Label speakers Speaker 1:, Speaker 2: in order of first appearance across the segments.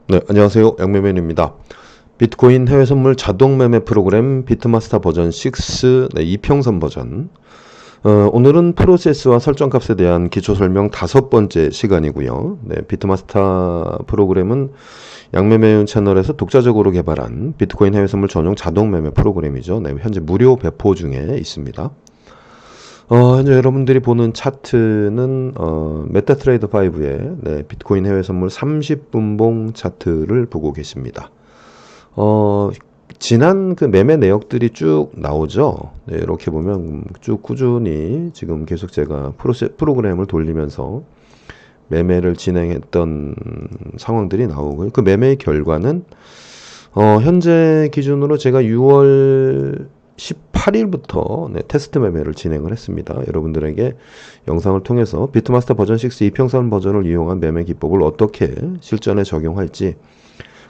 Speaker 1: 네, 안녕하세요. 양매맨입니다. 비트코인 해외 선물 자동 매매 프로그램 비트마스터 버전 6 이평선 버전. 오늘은 프로세스와 설정 값에 대한 기초 설명 5번째 시간이고요. 네, 비트마스터 프로그램은 양매매윤 채널에서 독자적으로 개발한 비트코인 해외 선물 전용 자동 매매 프로그램이죠. 네, 현재 무료 배포 중에 있습니다. 현재 여러분들이 보는 차트는 메타트레이더 5의 비트코인 해외 선물 30분봉 차트를 보고 계십니다. 지난 그 매매 내역들이 쭉 나오죠. 네, 이렇게 보면 쭉 꾸준히 지금 계속 제가 프로그램을 돌리면서 매매를 진행했던 상황들이 나오고요. 그 매매의 결과는 현재 기준으로 제가 6월 18일부터 테스트 매매를 진행을 했습니다. 여러분들에게 영상을 통해서 비트마스터 버전 6 이평선 버전을 이용한 매매 기법을 어떻게 실전에 적용할지,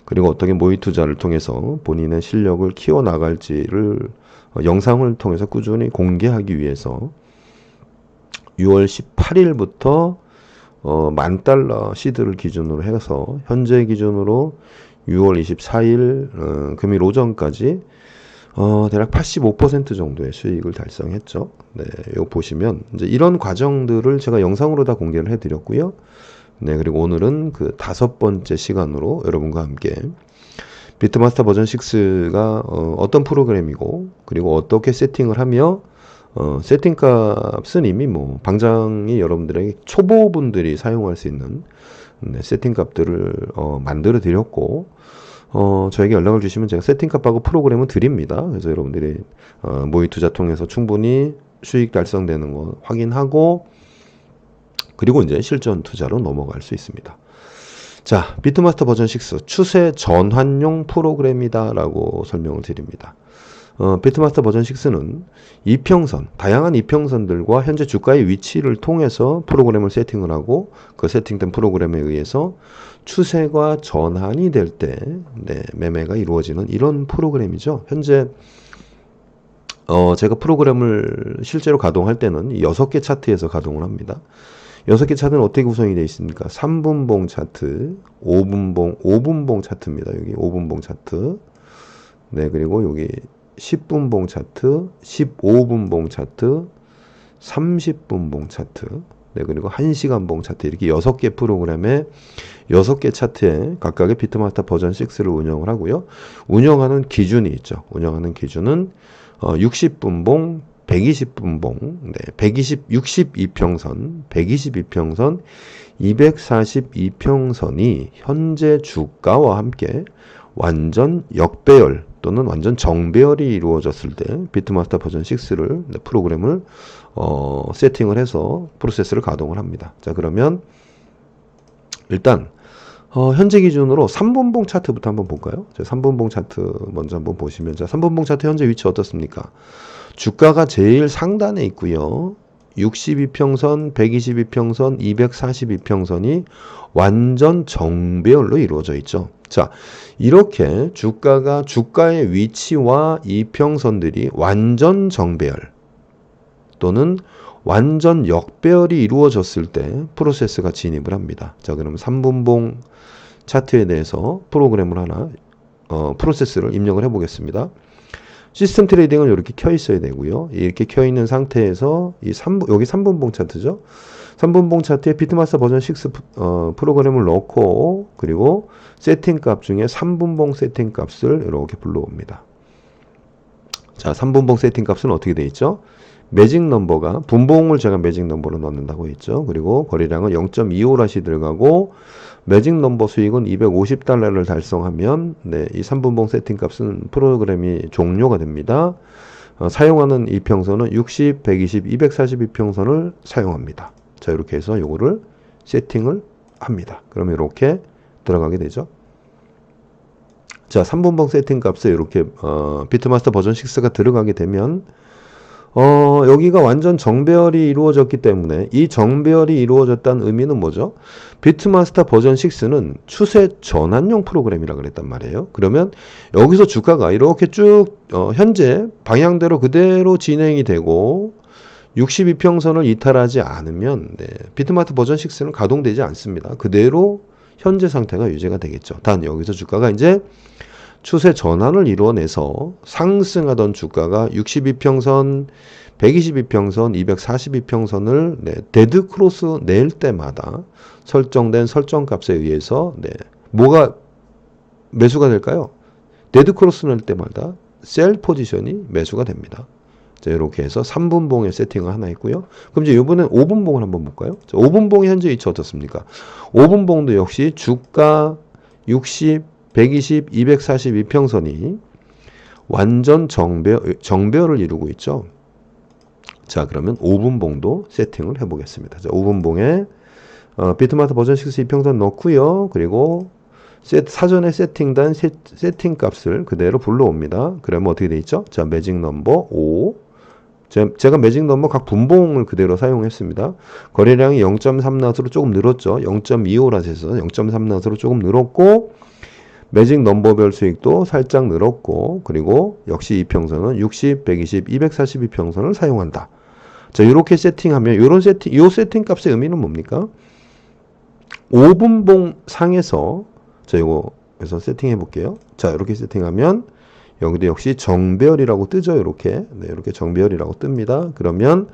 Speaker 1: 그리고 어떻게 모의 투자를 통해서 본인의 실력을 키워나갈지를 영상을 통해서 꾸준히 공개하기 위해서 6월 18일부터 $10,000 시드를 기준으로 해서 현재 기준으로 6월 24일 금일 오전까지 대략 85% 정도의 수익을 달성했죠. 네, 이거 보시면 이제 이런 과정들을 제가 영상으로 다 공개를 해드렸고요. 네, 그리고 오늘은 그 5번째 시간으로 여러분과 함께 비트마스터 버전 6가 어떤 프로그램이고, 그리고 어떻게 세팅을 하며 세팅 값은 이미 뭐 방장이 여러분들에게 초보분들이 사용할 수 있는 세팅 값들을 만들어 드렸고, 저에게 연락을 주시면 제가 세팅 값하고 프로그램은 드립니다. 그래서 여러분들이 모의 투자 통해서 충분히 수익 달성되는 거 확인하고, 그리고 이제 실전 투자로 넘어갈 수 있습니다. 자, 비트마스터 버전 6 추세 전환용 프로그램이다 라고 설명을 드립니다. 비트마스터 버전 6는 이평선, 다양한 이평선들과 현재 주가의 위치를 통해서 프로그램을 세팅을 하고, 그 세팅된 프로그램에 의해서 추세가 전환이 될 때 매매가 이루어지는 이런 프로그램이죠. 현재 제가 프로그램을 실제로 가동할 때는 6개 차트에서 가동을 합니다. 6개 차트는 어떻게 구성이 되어 있습니까? 3분봉 차트, 5분봉 차트입니다. 여기 5분봉 차트. 네, 그리고 여기 10분봉 차트, 15분봉 차트, 30분봉 차트, 네, 그리고 1시간봉 차트, 이렇게 6개 프로그램에 6개 차트에 각각의 비트마스터 버전 6를 운영을 하고요. 운영하는 기준이 있죠. 운영하는 기준은 60분봉, 120분봉, 62평선, 122평선, 242평선이 현재 주가와 함께 완전 역배열 또는 완전 정배열이 이루어졌을 때 비트마스터 버전 6를 프로그램을 세팅을 해서 프로세스를 가동을 합니다. 자, 그러면 일단 현재 기준으로 3분봉 차트부터 한번 볼까요? 3분봉 차트 먼저 한번 보시면, 자, 3분봉 차트 현재 위치 어떻습니까? 주가가 제일 상단에 있고요. 62평선, 122평선, 242평선이 완전 정배열로 이루어져 있죠. 자, 이렇게 주가의 위치와 이평선들이 완전 정배열 또는 완전 역배열이 이루어졌을 때 프로세스가 진입을 합니다. 자, 그러면 3분봉 차트에 대해서 프로그램을 하나, 프로세스를 입력을 해보겠습니다. 시스템 트레이딩은 이렇게 켜 있어야 되고요. 이렇게 켜 있는 상태에서 여기 3분봉 차트죠. 3분봉 차트에 비트마스터 버전 6 프로그램을 넣고, 그리고 세팅 값 중에 3분봉 세팅 값을 이렇게 불러옵니다. 자, 3분봉 세팅 값은 어떻게 되어 있죠? 매직 넘버가, 분봉을 제가 매직 넘버로 넣는다고 했죠. 그리고 거래량은 0.25랏이 들어가고, 매직 넘버 수익은 $250를 달성하면 이 3분봉 세팅 값은 프로그램이 종료가 됩니다. 사용하는 이평선은 60, 120, 242평선을 사용합니다. 자, 이렇게 해서 요거를 세팅을 합니다. 그러면 이렇게 들어가게 되죠. 자, 3분봉 세팅 값에 이렇게 비트마스터 버전 6가 들어가게 되면 여기가 완전 정배열이 이루어졌기 때문에, 이 정배열이 이루어졌다는 의미는 뭐죠? 비트마스터 버전 6는 추세 전환용 프로그램이라고 그랬단 말이에요. 그러면 여기서 주가가 이렇게 쭉 현재 방향대로 그대로 진행이 되고 62평선을 이탈하지 않으면 비트마스터 버전 6는 가동되지 않습니다. 그대로 현재 상태가 유지가 되겠죠. 단 여기서 주가가 이제 추세 전환을 이루어내서 상승하던 주가가 62평선, 122평선, 242평선을 데드 크로스 낼 때마다 설정된 설정값에 의해서 뭐가 매수가 될까요? 데드 크로스 낼 때마다 셀 포지션이 매수가 됩니다. 자, 이렇게 해서 3분봉의 세팅을 하나 있고요. 그럼 이제 이번엔 5분봉을 한번 볼까요? 자, 5분봉의 현재 위치 어떻습니까? 5분봉도 역시 주가 60, 120, 242평선이 완전 정배열을 이루고 있죠. 자, 그러면 5분봉도 세팅을 해보겠습니다. 자, 5분봉에 비트마트 버전 6 이평선 넣고요. 그리고 사전에 세팅된 세팅 값을 그대로 불러옵니다. 그러면 어떻게 돼 있죠? 자, 매직 넘버 5. 제가 매직 넘버 각 분봉을 그대로 사용했습니다. 거래량이 0.3낫으로 조금 늘었죠. 0.25라 해서 0.3낫으로 조금 늘었고, 매직 넘버별 수익도 살짝 늘었고, 그리고 역시 이평선은 60, 120, 242평선을 사용한다. 자, 이렇게 세팅하면 요 세팅 값의 의미는 뭡니까? 5분봉 상에서 자, 이거 그래서 세팅해 볼게요. 자, 이렇게 세팅하면 여기도 역시 정배열이라고 뜨죠. 이렇게. 네, 이렇게 정배열이라고 뜹니다. 그러면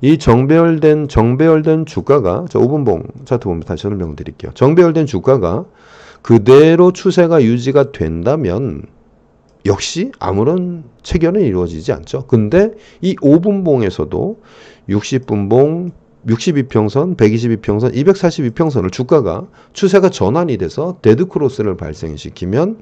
Speaker 1: 이 정배열된 주가가 자, 5분봉 차트 보면 다시 설명드릴게요. 정배열된 주가가 그대로 추세가 유지가 된다면 역시 아무런 체결은 이루어지지 않죠. 근데 이 5분봉에서도 60분봉, 62평선, 122평선, 242평선을 주가가 추세가 전환이 돼서 데드크로스를 발생시키면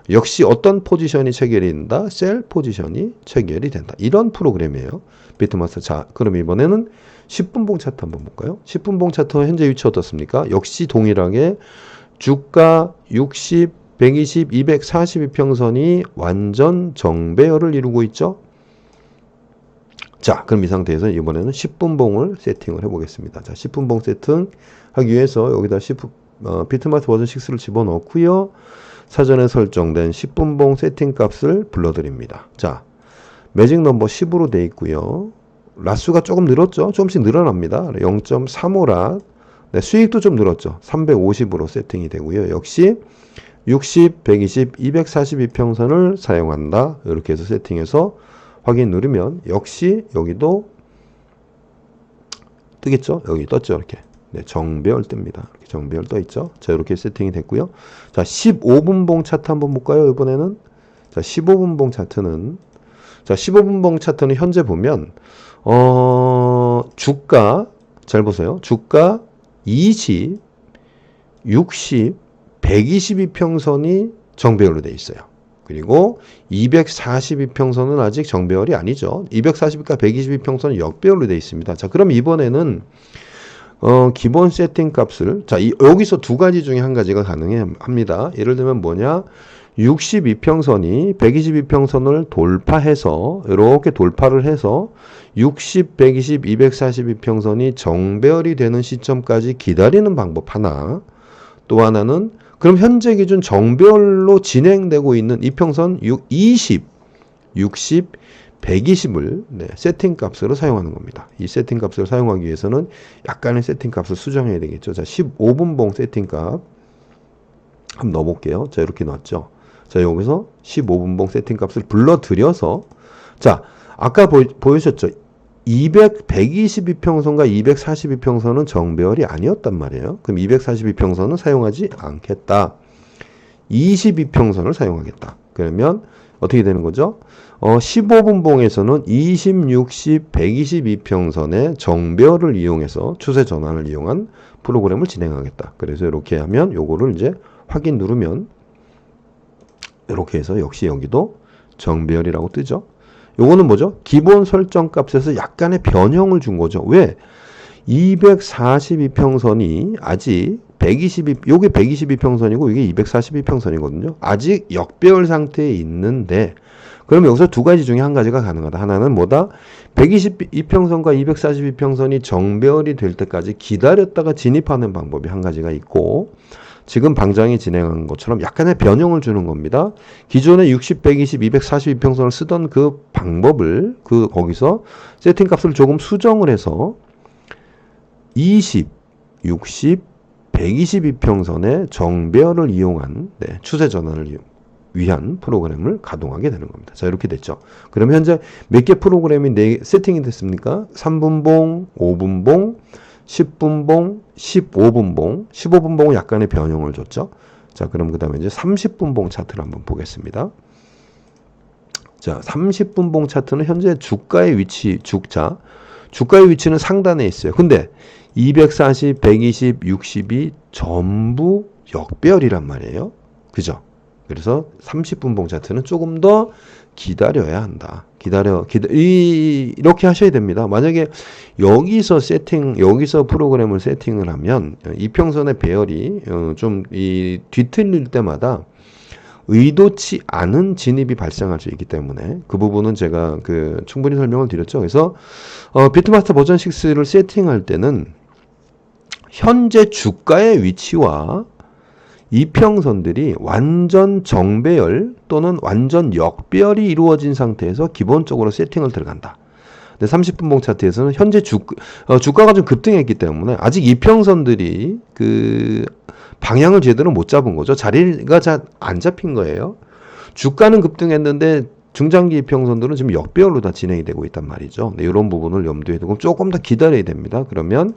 Speaker 1: 역시 어떤 포지션이 체결이 된다? 셀 포지션이 체결이 된다. 이런 프로그램이에요. 비트마스터. 자, 그럼 이번에는 10분봉 차트 한번 볼까요? 10분봉 차트 현재 위치 어떻습니까? 역시 동일하게 주가 60, 120, 242평선이 완전 정배열을 이루고 있죠. 자, 그럼 이 상태에서 이번에는 10분봉을 세팅을 해보겠습니다. 자, 10분봉 세팅하기 위해서 여기다 비트마트 버전 6를 집어넣고요. 사전에 설정된 10분봉 세팅 값을 불러드립니다. 자, 매직 넘버 10으로 되어 있고요. 라수가 조금 늘었죠? 조금씩 늘어납니다. 0.35라. 네, 수익도 좀 늘었죠. 350으로 세팅이 되고요. 역시 60, 120, 242평선을 사용한다. 이렇게 해서 세팅해서 확인 누르면 역시 여기도 뜨겠죠? 여기 떴죠? 이렇게. 네, 정배열 뜹니다. 이렇게 정배열 떠 있죠? 자, 이렇게 세팅이 됐고요. 자, 15분봉 차트 한번 볼까요? 이번에는. 자, 15분봉 차트는 자, 15분봉 차트는 현재 보면 주가 잘 보세요. 주가 20, 60, 122평선이 정배열로 되어 있어요. 그리고 242평선은 아직 정배열이 아니죠. 240과 122평선은 역배열로 되어 있습니다. 자, 그럼 이번에는 기본 세팅 값을 자, 여기서 두 가지 중에 한 가지가 가능합니다. 예를 들면 뭐냐? 62평선이 122평선을 돌파해서 이렇게 돌파를 해서 60, 120, 242평선이 정배열이 되는 시점까지 기다리는 방법 하나. 또 하나는 그럼 현재 기준 정배열로 진행되고 있는 이평선 20, 60, 120을 세팅 값으로 사용하는 겁니다. 이 세팅 값을 사용하기 위해서는 약간의 세팅 값을 수정해야 되겠죠. 자, 15분봉 세팅 값 한번 넣어볼게요. 자, 이렇게 넣었죠. 자, 여기서 15분봉 세팅 값을 불러들여서 자, 아까 보이셨죠? 122평선과 242평선은 정배열이 아니었단 말이에요. 그럼 242평선은 사용하지 않겠다. 22평선을 사용하겠다. 그러면 어떻게 되는 거죠? 15분봉에서는 20, 60, 122평선의 정배열을 이용해서 추세 전환을 이용한 프로그램을 진행하겠다. 그래서 이렇게 하면 요거를 이제 확인 누르면 이렇게 해서 역시 여기도 정배열이라고 뜨죠. 요거는 뭐죠? 기본 설정 값에서 약간의 변형을 준 거죠. 왜? 242평선이 아직 122, 요게 122평선이고 이게 242평선이거든요. 아직 역배열 상태에 있는데 그럼 여기서 두 가지 중에 한 가지가 가능하다. 하나는 뭐다? 122평선과 242평선이 정배열이 될 때까지 기다렸다가 진입하는 방법이 한 가지가 있고 지금 방장이 진행한 것처럼 약간의 변형을 주는 겁니다. 기존에 60, 120, 242평선을 쓰던 그 방법을 거기서 세팅 값을 조금 수정을 해서 20, 60, 122평선의 정배열을 이용한 추세 전환을 위한 프로그램을 가동하게 되는 겁니다. 자, 이렇게 됐죠. 그럼 현재 몇 개 프로그램이 세팅이 됐습니까? 3분봉, 5분봉, 10분봉, 15분봉, 15분봉은 약간의 변형을 줬죠. 자, 그럼 그 다음에 이제 30분봉 차트를 한번 보겠습니다. 자, 30분봉 차트는 현재 주가의 위치, 주가의 위치는 상단에 있어요. 근데 240, 120, 60이 전부 역배열이란 말이에요. 그죠? 그래서 30분봉 차트는 조금 더 기다려야 한다. 이렇게 하셔야 됩니다. 만약에 여기서 프로그램을 세팅을 하면 이평선의 배열이 좀 뒤틀릴 때마다 의도치 않은 진입이 발생할 수 있기 때문에 그 부분은 제가 충분히 설명을 드렸죠. 그래서 비트마스터 버전 6를 세팅할 때는 현재 주가의 위치와 이평선들이 완전 정배열 또는 완전 역배열이 이루어진 상태에서 기본적으로 세팅을 들어간다. 근데 30분봉 차트에서는 현재 주가가 좀 급등했기 때문에 아직 이평선들이 방향을 제대로 못 잡은 거죠. 자리가 잘 안 잡힌 거예요. 주가는 급등했는데 중장기 이평선들은 지금 역배열로 다 진행이 되고 있단 말이죠. 네, 이런 부분을 염두에 두고 조금 더 기다려야 됩니다. 그러면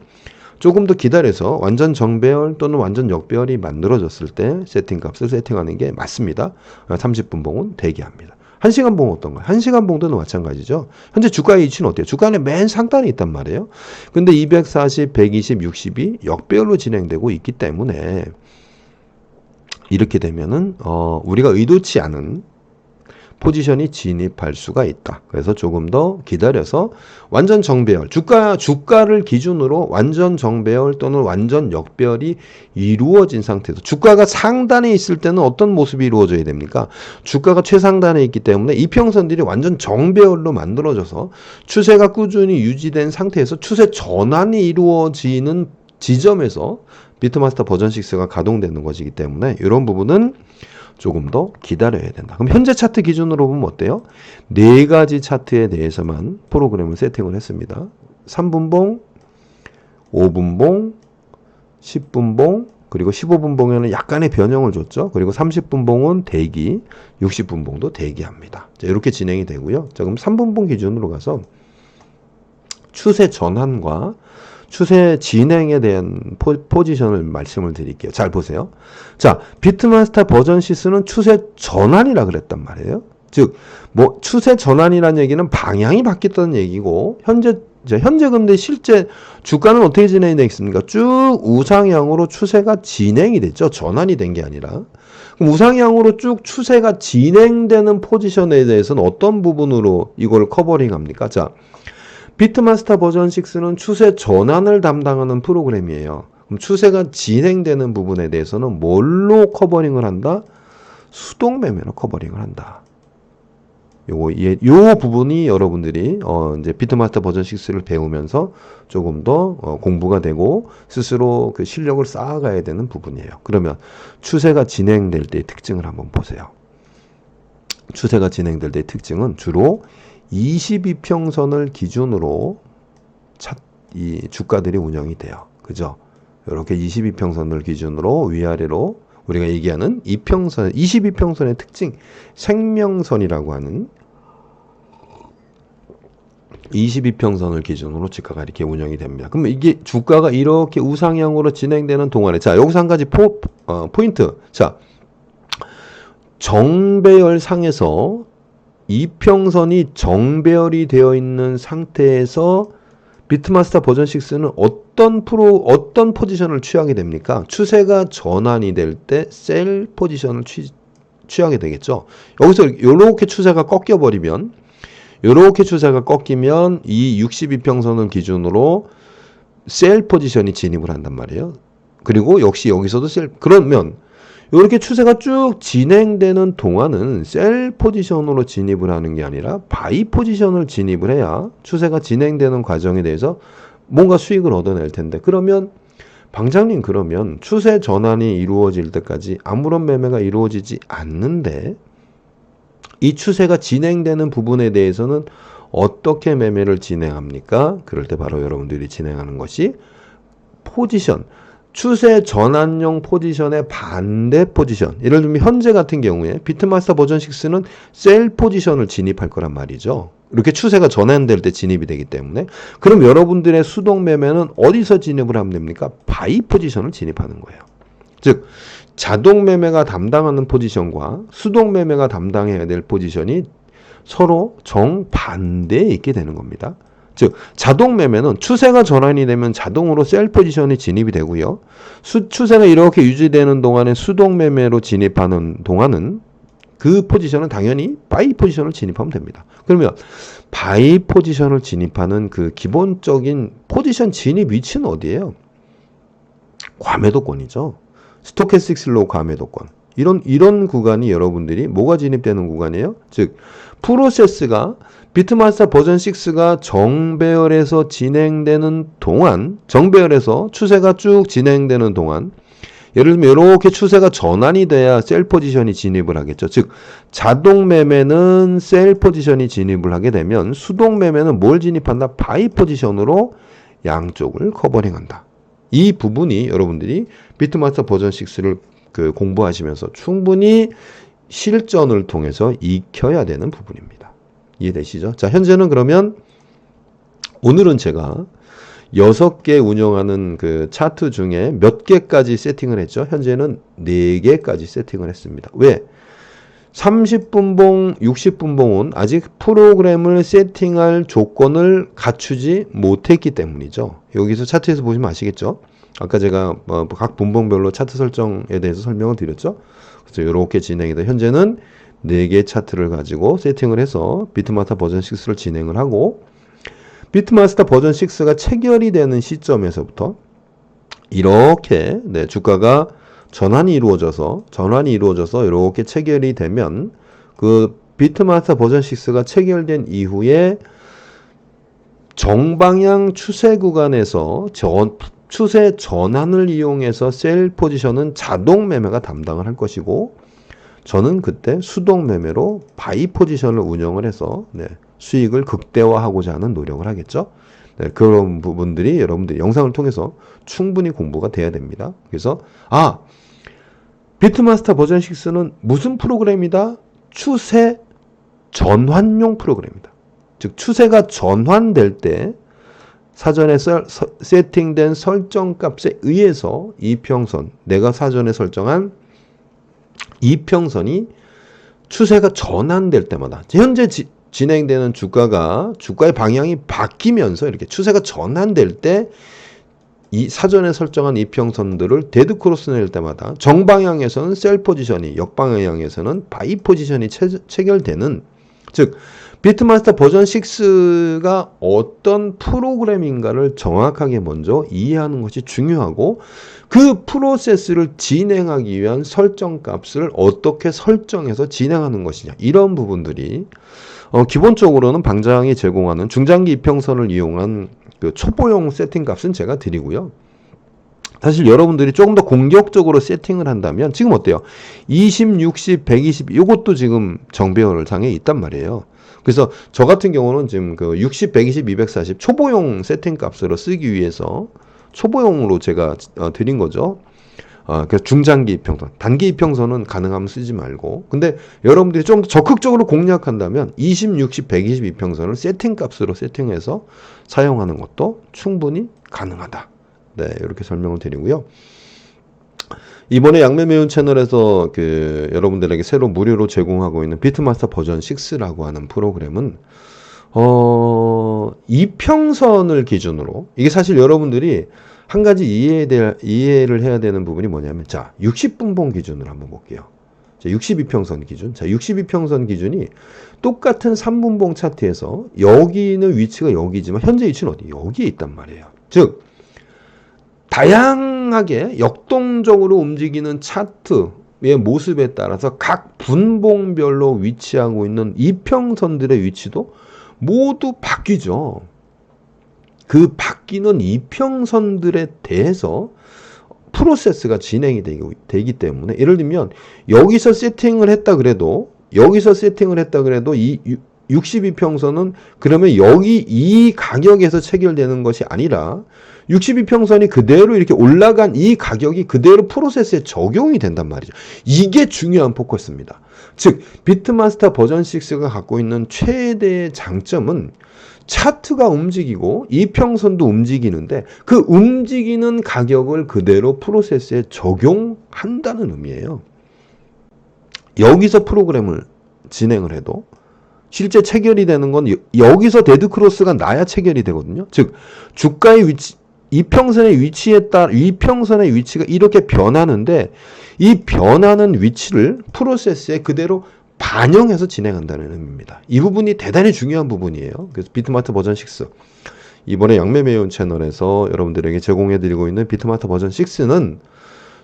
Speaker 1: 조금 더 기다려서 완전 정배열 또는 완전 역배열이 만들어졌을 때 세팅값을 세팅하는 게 맞습니다. 30분봉은 대기합니다. 1시간 봉은 어떤가요? 1시간 봉도 마찬가지죠. 현재 주가의 위치는 어때요? 주가는 맨 상단에 있단 말이에요. 근데 240, 120, 60이 역배열로 진행되고 있기 때문에 이렇게 되면은 우리가 의도치 않은 포지션이 진입할 수가 있다. 그래서 조금 더 기다려서 완전 정배열, 주가를 기준으로 완전 정배열 또는 완전 역배열이 이루어진 상태에서 주가가 상단에 있을 때는 어떤 모습이 이루어져야 됩니까? 주가가 최상단에 있기 때문에 이평선들이 완전 정배열로 만들어져서 추세가 꾸준히 유지된 상태에서 추세 전환이 이루어지는 지점에서 비트마스터 버전 6가 가동되는 것이기 때문에 이런 부분은 조금 더 기다려야 된다. 그럼 현재 차트 기준으로 보면 어때요? 네 가지 차트에 대해서만 프로그램을 세팅을 했습니다. 3분봉, 5분봉, 10분봉, 그리고 15분봉에는 약간의 변형을 줬죠. 그리고 30분봉은 대기, 60분봉도 대기합니다. 자, 이렇게 진행이 되고요. 자, 그럼 3분봉 기준으로 가서 추세 전환과 추세 진행에 대한 포지션을 말씀을 드릴게요. 잘 보세요. 자, 비트마스터 버전 6는 추세 전환이라 그랬단 말이에요. 즉, 추세 전환이라는 얘기는 방향이 바뀌었다는 얘기고, 현재 근데 실제 주가는 어떻게 진행이 되어 있습니까? 쭉 우상향으로 추세가 진행이 됐죠. 전환이 된 게 아니라. 그럼 우상향으로 쭉 추세가 진행되는 포지션에 대해서는 어떤 부분으로 이걸 커버링 합니까? 자, 비트마스터 버전 6는 추세 전환을 담당하는 프로그램이에요. 그럼 추세가 진행되는 부분에 대해서는 뭘로 커버링을 한다? 수동 매매로 커버링을 한다. 요 부분이 여러분들이 이제 비트마스터 버전 6를 배우면서 조금 더 공부가 되고 스스로 그 실력을 쌓아가야 되는 부분이에요. 그러면 추세가 진행될 때의 특징을 한번 보세요. 추세가 진행될 때의 특징은 주로 22평선을 기준으로 이 주가들이 운영이 돼요. 그죠? 이렇게 22평선을 기준으로 위아래로 우리가 얘기하는 22평선의 특징, 생명선이라고 하는 22평선을 기준으로 주가가 이렇게 운영이 됩니다. 그러면 이게 주가가 이렇게 우상향으로 진행되는 동안에, 자, 여기서 한 가지 포인트. 자, 정배열 상에서 이평선이 정배열이 되어 있는 상태에서 비트마스터 버전 6는 어떤 포지션을 취하게 됩니까? 추세가 전환이 될 때 셀 포지션을 취하게 되겠죠. 여기서 이렇게 추세가 꺾이면 이 62평선을 기준으로 셀 포지션이 진입을 한단 말이에요. 그리고 역시 여기서도 그러면 이렇게 추세가 쭉 진행되는 동안은 셀 포지션으로 진입을 하는 게 아니라 바이 포지션을 진입을 해야 추세가 진행되는 과정에 대해서 뭔가 수익을 얻어낼 텐데, 그러면 방장님, 그러면 추세 전환이 이루어질 때까지 아무런 매매가 이루어지지 않는데 이 추세가 진행되는 부분에 대해서는 어떻게 매매를 진행합니까? 그럴 때 바로 여러분들이 진행하는 것이 포지션, 추세 전환용 포지션의 반대 포지션. 예를 들면 현재 같은 경우에 비트마스터 버전 6는 셀 포지션을 진입할 거란 말이죠. 이렇게 추세가 전환될 때 진입이 되기 때문에. 그럼 여러분들의 수동 매매는 어디서 진입을 하면 됩니까? 바이 포지션을 진입하는 거예요. 즉 자동 매매가 담당하는 포지션과 수동 매매가 담당해야 될 포지션이 서로 정반대에 있게 되는 겁니다. 즉 자동 매매는 추세가 전환이 되면 자동으로 셀 포지션이 진입이 되고요. 추세가 이렇게 유지되는 동안에 수동 매매로 진입하는 동안은 그 포지션은 당연히 바이 포지션을 진입하면 됩니다. 그러면 바이 포지션을 진입하는 그 기본적인 포지션 진입 위치는 어디예요? 과매도권이죠. 스토캐스틱 슬로우 과매도권. 이런 구간이 여러분들이 뭐가 진입되는 구간이에요? 즉 프로세스가 비트마스터 버전 6가 정배열에서 진행되는 동안, 정배열에서 추세가 쭉 진행되는 동안, 예를 들면 이렇게 추세가 전환이 돼야 셀 포지션이 진입을 하겠죠. 즉 자동 매매는 셀 포지션이 진입을 하게 되면 수동 매매는 뭘 진입한다? 바이 포지션으로 양쪽을 커버링한다. 이 부분이 여러분들이 비트마스터 버전 6를 공부하시면서 충분히 실전을 통해서 익혀야 되는 부분입니다. 이해되시죠? 자, 현재는 그러면 오늘은 제가 6개 운영하는 그 차트 중에 몇 개까지 세팅을 했죠? 현재는 4개까지 세팅을 했습니다. 왜? 30분봉, 60분봉은 아직 프로그램을 세팅할 조건을 갖추지 못했기 때문이죠. 여기서 차트에서 보시면 아시겠죠? 아까 제가 각 분봉별로 차트 설정에 대해서 설명을 드렸죠? 그래서 이렇게 진행이 돼. 현재는 4개 차트를 가지고 세팅을 해서 비트마스터 버전 6를 진행을 하고, 비트마스터 버전 6가 체결이 되는 시점에서부터 이렇게 주가가 전환이 이루어져서 이렇게 체결이 되면 그 비트마스터 버전 6가 체결된 이후에 정방향 추세 구간에서 추세 전환을 이용해서 셀 포지션은 자동 매매가 담당을 할 것이고, 저는 그때 수동 매매로 바이 포지션을 운영을 해서 수익을 극대화하고자 하는 노력을 하겠죠. 그런 부분들이 여러분들 영상을 통해서 충분히 공부가 돼야 됩니다. 그래서 비트마스터 버전 6는 무슨 프로그램이다? 추세 전환용 프로그램이다. 즉 추세가 전환될 때 사전에 세팅된 설정값에 의해서 이평선, 내가 사전에 설정한 이평선이 추세가 전환될 때마다, 현재 진행되는 주가의 방향이 바뀌면서 이렇게 추세가 전환될 때 이 사전에 설정한 이평선들을 데드크로스 낼 때마다 정방향에서는 셀 포지션이, 역방향에서는 바이 포지션이 체결되는, 즉 비트마스터 버전 6가 어떤 프로그램인가를 정확하게 먼저 이해하는 것이 중요하고, 그 프로세스를 진행하기 위한 설정값을 어떻게 설정해서 진행하는 것이냐, 이런 부분들이 기본적으로는 방장이 제공하는 중장기 이평선을 이용한 그 초보용 세팅 값은 제가 드리고요. 사실 여러분들이 조금 더 공격적으로 세팅을 한다면 지금 어때요? 20, 60, 120 이것도 지금 정배열 상에 있단 말이에요. 그래서 저 같은 경우는 지금 그 60, 120, 240 초보용 세팅 값으로 쓰기 위해서 초보용으로 제가 드린 거죠. 그래서 중장기 이평선, 단기 이평선은 가능하면 쓰지 말고, 근데 여러분들이 좀 적극적으로 공략한다면 20, 60, 120 이평선을 세팅 값으로 세팅해서 사용하는 것도 충분히 가능하다. 이렇게 설명을 드리고요. 이번에 양매매운 채널에서 여러분들에게 새로 무료로 제공하고 있는 비트마스터 버전 6라고 하는 프로그램은 이평선을 기준으로, 이게 사실 여러분들이 한 가지 이해를 해야 되는 부분이 뭐냐면, 자, 60분봉 기준으로 한번 볼게요. 자, 62평선 기준. 자, 62평선 기준이 똑같은 3분봉 차트에서 여기는 위치가 여기지만 현재 위치는 어디? 여기에 있단 말이에요. 즉, 다양하게 역동적으로 움직이는 차트의 모습에 따라서 각 분봉별로 위치하고 있는 이평선들의 위치도 모두 바뀌죠. 그 바뀌는 이평선들에 대해서 프로세스가 진행이 되기 때문에, 예를 들면 여기서 세팅을 했다 그래도 이 62평선은 그러면 여기 이 가격에서 체결되는 것이 아니라 62평선이 그대로 이렇게 올라간 이 가격이 그대로 프로세스에 적용이 된단 말이죠. 이게 중요한 포커스입니다. 즉 비트마스터 버전 6가 갖고 있는 최대의 장점은 차트가 움직이고 이평선도 움직이는데 그 움직이는 가격을 그대로 프로세스에 적용한다는 의미예요. 여기서 프로그램을 진행을 해도 실제 체결이 되는 건 여기서 데드크로스가 나야 체결이 되거든요. 즉 주가의 위치, 이평선의 위치에 따라 이평선의 위치가 이렇게 변하는데 이 변하는 위치를 프로세스에 그대로 반영해서 진행한다는 의미입니다. 이 부분이 대단히 중요한 부분이에요. 그래서 비트마스터 버전 6 이번에 양매매운 채널에서 여러분들에게 제공해드리고 있는 비트마스터 버전 6는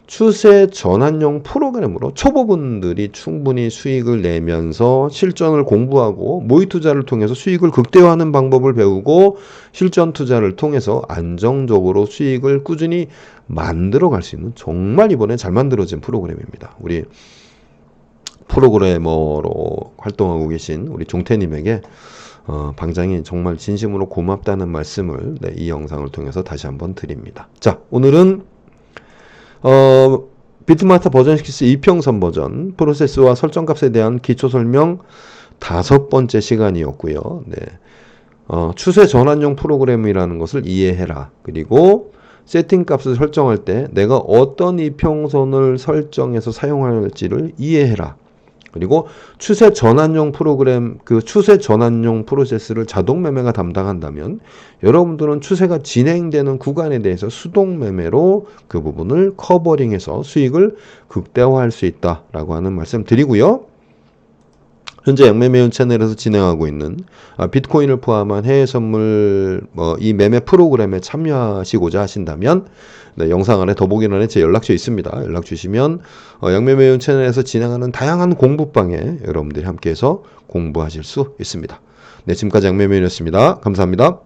Speaker 1: 추세 전환용 프로그램으로 초보분들이 충분히 수익을 내면서 실전을 공부하고 모의 투자를 통해서 수익을 극대화하는 방법을 배우고 실전 투자를 통해서 안정적으로 수익을 꾸준히 만들어 갈 수 있는 정말 이번에 잘 만들어진 프로그램입니다. 우리 프로그래머로 활동하고 계신 우리 종태님에게 방장이 정말 진심으로 고맙다는 말씀을 이 영상을 통해서 다시 한번 드립니다. 자, 오늘은 비트마스터 버전 6 이평선 버전 프로세스와 설정값에 대한 기초 설명 5번째 시간이었고요. 네. 추세 전환용 프로그램이라는 것을 이해해라. 그리고 세팅 값을 설정할 때 내가 어떤 이평선을 설정해서 사용할지를 이해해라. 그리고 추세 전환용 프로그램, 그 추세 전환용 프로세스를 자동 매매가 담당한다면 여러분들은 추세가 진행되는 구간에 대해서 수동 매매로 그 부분을 커버링해서 수익을 극대화할 수 있다라고 하는 말씀 드리고요. 현재 양매매운 채널에서 진행하고 있는 비트코인을 포함한 해외 선물 이 매매 프로그램에 참여하시고자 하신다면 네, 영상 안에 더보기란에 제 연락처 있습니다. 연락 주시면 양매매운 채널에서 진행하는 다양한 공부방에 여러분들이 함께해서 공부하실 수 있습니다. 네, 지금까지 양매매운이었습니다. 감사합니다.